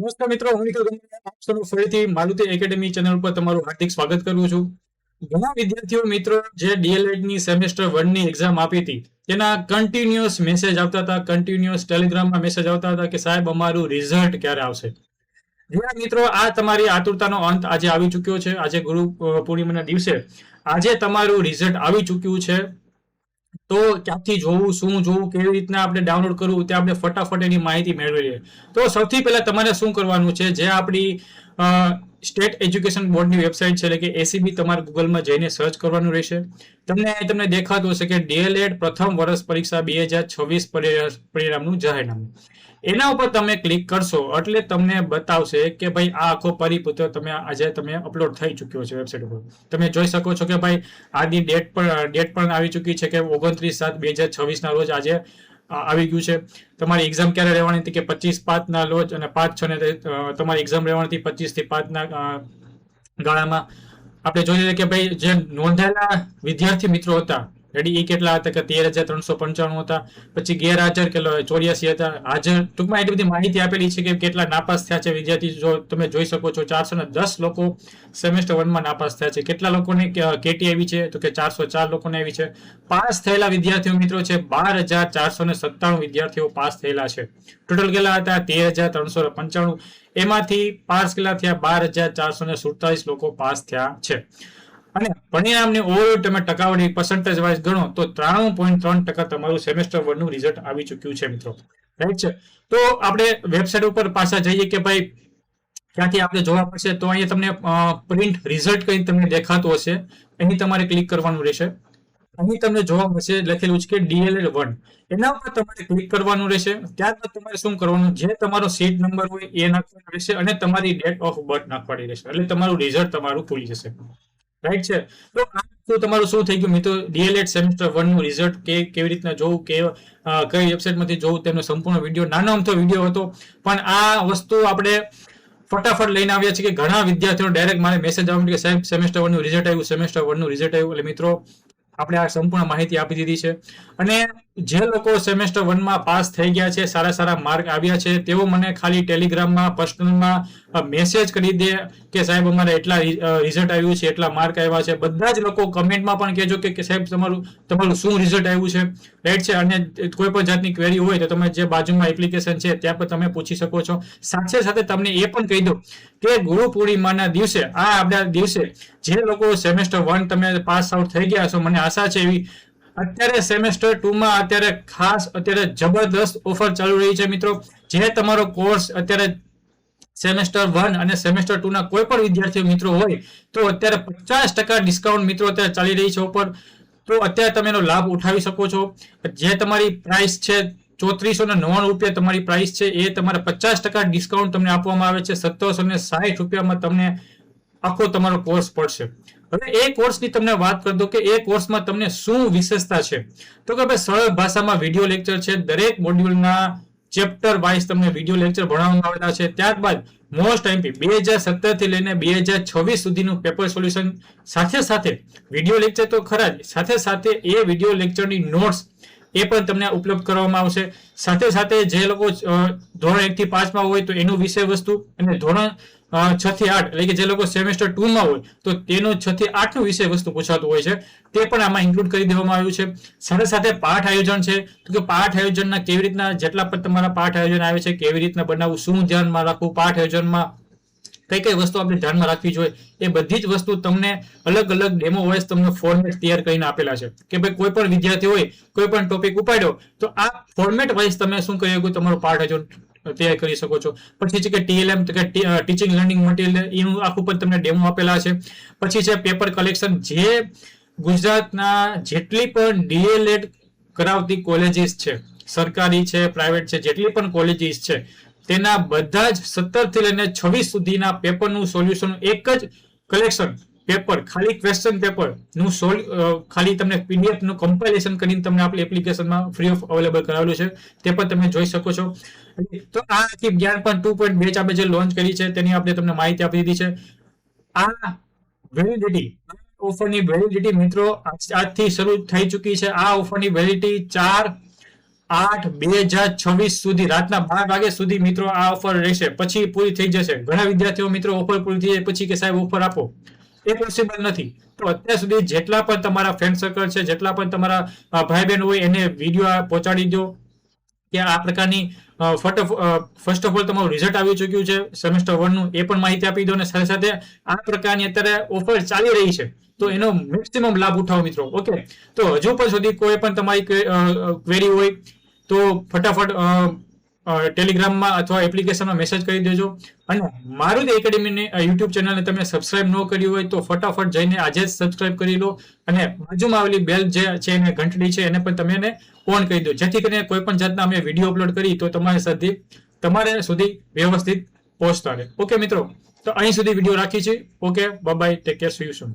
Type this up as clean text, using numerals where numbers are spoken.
નમસ્કાર મિત્રો, હું નિખિલ ગંગા આપ સૌનું ફરીથી મારુતિ એકેડેમી ચેનલ પર તમારું હાર્દિક સ્વાગત કરું છું. ઘણા વિદ્યાર્થીઓ મિત્રો જે ડીએલએડ ની સેમેસ્ટર 1 ની એક્ઝામ આપી હતી તેના કન્ટિન્યુઅસ મેસેજ આવતા હતા, કન્ટિન્યુઅસ ટેલિગ્રામમાં મેસેજ આવતા હતા કે સાહેબ અમારું રિઝલ્ટ ક્યારે આવશે. જ્યાં મિત્રો આ તમારી આતુરતાનો અંત આજે આવી ચૂક્યો છે. આજે ગુરુ પૂર્ણિમાના દિવસે આજે તમારું રિઝલ્ટ આવી ચૂક્યું છે. તો ક્યાંથી જોવું, શું જોવું, કેવી રીતના આપણે ડાઉનલોડ કરવું, તે આપણે ફટાફટ એની માહિતી મેળવી લઈએ. તો સૌથી પહેલા તમારે શું કરવાનું છે, જે આપણી સ્ટેટ એજ્યુકેશન બોર્ડની વેબસાઇટ છે એટલે કે એસીબી, તમારે ગૂગલમાં જઈને સર્ચ કરવાનું રહેશે. તમને દેખાતું હશે કે ડીએલએડ પ્રથમ વર્ષ પરીક્ષા 2026 પરિણામનું જાહેરનામું. એના ઉપર તમે ક્લિક કરશો એટલે તમને બતાવશે કે ભાઈ આ આખો પરિપત્ર તમે અપલોડ થઈ ચૂક્યો છે વેબસાઇટ ઉપર. તમે જોઈ શકો છો કે ભાઈ આની ડેટ પણ આવી ચૂકી છે કે 29/7/2026 ના રોજ આજે આવી ગયું છે. તમારી એક્ઝામ ક્યારે રહેવાની હતી કે 25/5 ના રોજ, અને 5/6 ને તમારી એક્ઝામ રહેવાની હતી 25 થી 5 ના ગાળામાં. આપણે જોઈએ કે ભાઈ જે નોંધાયેલા વિદ્યાર્થી મિત્રો હતા રેડી, એ કેટલા હતા કે 13,395 હતા. પછી ગેરહાજર કેટલો 84 હતા. હાજર, ટૂંકમાં એટલી બધી માહિતી આપેલી છે કે કેટલા નાપાસ થયા છે વિદ્યાર્થી. જો તમે જોઈ શકો છો 410 લોકો સેમેસ્ટર 1 માં નાપાસ થયા છે. કેટલા લોકોને કેટી આવી છે તો કે 404 લોકોને આવી છે. પાસ થયેલા વિદ્યાર્થીઓ મિત્રો છે 12,497 વિદ્યાર્થીઓ પાસ થયેલા છે. ટોટલ કેટલા હતા 13,395. એમાંથી પાસ કેટલા થયા 12,447 લોકો પાસ થયા છે. અને પરિણામની ઓવરઓલ તમે ટકાવારી પર્સન્ટેજ વાઇઝ ગણો તો 93.3% તમારું સેમેસ્ટર 1 નું રિઝલ્ટ આવી ચૂક્યું છે મિત્રો. રાઈટ છે. તો આપણે વેબસાઇટ ઉપર પાછા જઈએ કે ભાઈ ક્યાંથી આપણે જોવા પડશે. તો અહીંયા તમને પ્રિન્ટ રિઝલ્ટ કઈ તમને દેખાતું હશે, અહીં તમારે ક્લિક કરવાનું રહેશે. અહીં તમને જોવા મળશે લખેલું છે કે ડીએલએડ 1, એના ઉપર તમારે ક્લિક કરવાનું રહેશે. ત્યારબાદ તમારે શું કરવાનું, જે તમારો સીટ નંબર હોય એ નાખવાનો રહેશે અને તમારી ડેટ ઓફ બર્થ નાખવાની રહેશે. એટલે તમારું રિઝલ્ટ તમારું ખુલી જશે. રાઈટ છે. તો તમારું શું થઈ ગયું મિત્રો, ડીએલએડ સેમેસ્ટર 1 નું રિઝલ્ટ કેવી રીતના જોવું, કઈ વેબસાઇટમાંથી જોવું, તેનો સંપૂર્ણ વિડીયો, નાનો અમથો વિડીયો હતો, પણ આ વસ્તુ આપણે ફટાફટ લઈને આવ્યા છે કે ઘણા વિદ્યાર્થીઓ ડાયરેક્ટ મારે મેસેજ આવ્યો કે સાહેબ સેમેસ્ટર 1 નું રિઝલ્ટ આવ્યું, સેમેસ્ટર 1 નું રિઝલ્ટ આવ્યું. એટલે મિત્રો આપણે આ સંપૂર્ણ માહિતી આપી દીધી છે. અને જે લોકો સેમેસ્ટર 1 માં પાસ થઈ ગયા છે, સારા માર્ક આવ્યા છે, તેઓ મને ખાલી ટેલિગ્રામમાં પર્સનલમાં મેસેજ કરી દે કે સાહેબ અમારે એટલા રિઝલ્ટ આવ્યું છે, એટલા માર્ક આવ્યા છે. બધા જ લોકો કમેન્ટમાં પણ કહેજો કે સાહેબ તમારું શું રિઝલ્ટ આવ્યું છે. રાઈટ છે. અને કોઈ પણ જાતની ક્વેરી હોય તો તમે જે બાજુમાં એપ્લિકેશન છે ત્યાં પર તમે પૂછી શકો છો. સાથે તમને એ પણ કહી દો કે ગુરુ પૂર્ણિમાના દિવસે, આ આપણા દિવસે જે લોકો સેમેસ્ટર 1 તમે પાસ આઉટ થઈ ગયા છો, મને આશા છે એવી, અત્યારે સેમેસ્ટર 2 માં અત્યારે જબરદસ્ત ઓફર ચાલુ રહી છે મિત્રો. જે તમારો કોર્સ અત્યારે સેમેસ્ટર 1 અને સેમેસ્ટર 2 ના કોઈ પણ વિદ્યાર્થી મિત્રો હોય તો અત્યારે 50% ડિસ્કાઉન્ટ મિત્રો અત્યારે ચાલી રહી છે ઉપર. તો અત્યારે તમે એનો લાભ ઉઠાવી શકો છો. જે તમારી પ્રાઇસ છે 3499 રૂપિયા તમારી પ્રાઇસ છે, એ તમારે 50% ડિસ્કાઉન્ટ તમને આપવામાં આવે છે. 1760 રૂપિયામાં તમને આખો તમારો કોર્સ પડશે. હવે એ કોર્સની તમને વાત કરી દો કે એ કોર્સમાં તમને શું વિશેષતા છે. તો કે ભાઈ સરળ ભાષામાં વિડીયો લેક્ચર છે. દરેક મોડ્યુલના ચેપ્ટર વાઇઝ તમને વિડીયો લેક્ચર ભણાવવામાં આવેલા છે. ત્યારબાદ મોસ્ટ આઈએમપી 2017 થી લઈને 2026 સુધીનું પેપર સોલ્યુશન, સાથે વિડીયો લેક્ચર તો ખરા જ, સાથે એ વિડીયો લેક્ચરની નોટ્સ એ પણ તમને ઉપલબ્ધ કરવામાં આવશે. સાથે જે લોકો ધોરણ 1 થી 5 માં હોય તો એનું વિષય વસ્તુ, અને ધોરણ 6 થી 8 એટલે કે જે લોકો સેમેસ્ટર 2 માં હોય તો તેનું 6 થી 8 નું વિષય વસ્તુ પૂછાતું હોય છે, તે પણ આમાં ઇન્ક્લુડ કરી દેવામાં આવ્યું છે. સાથે પાઠ આયોજન છે. તો કે પાઠ આયોજનના કેવી રીતના, જેટલા પણ તમારા પાઠ આયોજન આવે છે કેવી રીતના બનાવવું, શું ધ્યાનમાં રાખવું, પાઠ આયોજનમાં કઈ વસ્તુ આપણે ધ્યાનમાં રાખવી જોઈએ, એ બધી જ વસ્તુ તમને અલગ ડેમો વાઇઝ તમને ફોર્મેટ તૈયાર કરીને આપેલા છે કે ભાઈ કોઈ પણ વિદ્યાર્થી હોય, કોઈ પણ ટોપિક ઉપાડ્યો તો આ ફોર્મેટ વાઇઝ તમે શું કરી શકો, તમારો પાઠ આયોજન તૈયાર કરી શકો છો. પછી છે કે ટીએલએમ, ટીચિંગ લર્નિંગ મટીરિયલ, એનું આખું પણ તમને ડેમો આપેલા છે. પછી છે પેપર કલેક્શન. જે ગુજરાતના જેટલી પણ ડીએલએડ કરાવતી કોલેજીસ છે, સરકારી છે, પ્રાઇવેટ છે, જેટલી પણ કોલેજીસ છે, તેના બધા જ 17 થી લઈને 26 સુધીના પેપરનું સોલ્યુશન, એક જ કલેક્શન પેપર, ખાલી ક્વેશ્ચન પેપર નું ખાલી તમને પીડીએફ નું કમ્પાઇલેશન કરીને તમને આપણી એપ્લિકેશનમાં ફ્રી ઓફ અવેલેબલ કરાવેલું છે, તે પણ તમે જોઈ શકો છો. તો આ આખી જ્ઞાન પણ 2.2 બેચ આપણે જે લોન્ચ કરી છે તેની આપણે તમને માહિતી આપી દીધી છે. આ વેલિડિટી, ઓફરની વેલિડિટી મિત્રો આજથી શરૂ થઈ ચૂકી છે. આ ઓફરની વેલિડિટી 4 8/2026 સુધી રાતના 12 વાગ્યા સુધી મિત્રો આ ઓફર રહેશે, પછી પૂરી થઈ જશે. ઘણા વિદ્યાર્થીઓ મિત્રો ઓફર પૂરી થઈ જાય પછી કે સાહેબ ઓફર આપો, એ પોસિબલ નથી. તો અત્યાર સુધી જેટલા પણ તમારા ફ્રેન્ડ સર્કલ છે, જેટલા પણ તમારા ભાઈ બહેન હોય એને વિડીયો પહોંચાડી દો કે આ પ્રકારની ફર્સ્ટ ઓફ ઓલ તમારું રિઝલ્ટ આવી ચૂક્યું છે સેમેસ્ટર 1 નું, એ પણ માહિતી આપી દો. અને સાથે સાથે આ પ્રકારની અત્યારે ઓફર ચાલી રહી છે તો એનો મેક્સિમમ લાભ ઉઠાવો મિત્રો. ઓકે, તો હજુ પણ સુધી કોઈ પણ તમારી ક્વેરી હોય તો ફટાફટ ટેલિગ્રામમાં અથવા એપ્લિકેશનમાં મેસેજ કરી દેજો. અને મારુતિ એકેડેમીની યુટ્યુબ ચેનલને તમે સબસ્ક્રાઇબ ન કરી હોય તો ફટાફટ જઈને આજે જ સબસ્ક્રાઇબ કરી લો. અને બાજુમાં આવેલી બેલ જે છે એને ઘંટડી છે એને પણ તમે ઓન કરી દો, જેથી કરીને કોઈ પણ જાતના અમે વિડીયો અપલોડ કરી તો તમારે સુધી વ્યવસ્થિત પહોંચતા રહે. ઓકે મિત્રો, તો અહીં સુધી વિડીયો રાખી છે. Okay, bye bye, take care, C you soon.